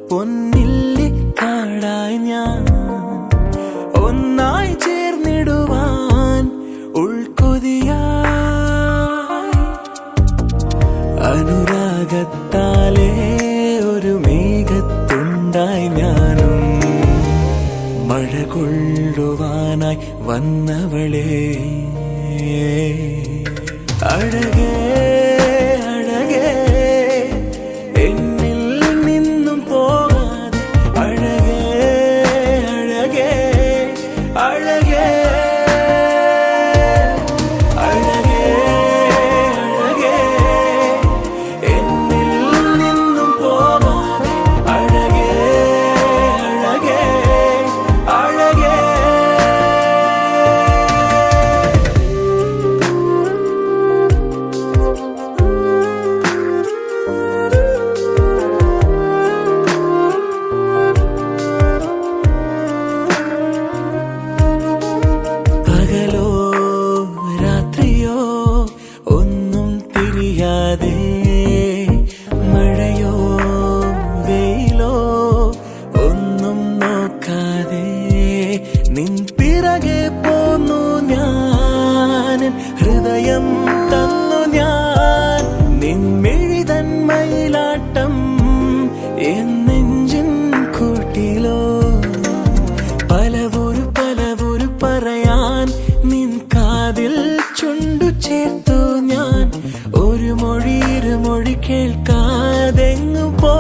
പൊന്നില്ലി കാടായി ഞാൻ ഒന്നായി ചേർന്നിടുവാൻ ഉൾക്കൊതിയായി അനുരാഗത്താലേ ഒരു മേഘത്തുണ്ടായി ഞാനും മഴ കൊള്ളുവാനായി വന്നവളെ അഴകേ അഴകേ എന്നിൽ നിന്നും പോകാതെ അഴകേ അഴകേ അഴകേ അഴകേ അഴകേ എന്നിൽ നിന്നും പോകാതെ അഴകേ അഴകേ അഴകേ പകലോ രാത്രിയോ ഒന്നും തിരിയാതെ മഴയോ വെയിലോ ഒന്നും നോക്കാതെ നിൻ പിറകെ പോന്നു ഞാൻ ഹൃദയം തന്നു ഞാൻ നിൻ മെഴിതൻ മയിലാട്ടം എന്നെഞ്ചിൻ കൂട്ടിലോ പലവൊരു പറയാൻ നിൻ കാതിൽ ചുണ്ടു ചേർത്തു ഞാൻ ഒരു മൊഴി ഇരുമൊഴി കേൾക്കാതെങ്ങു പോ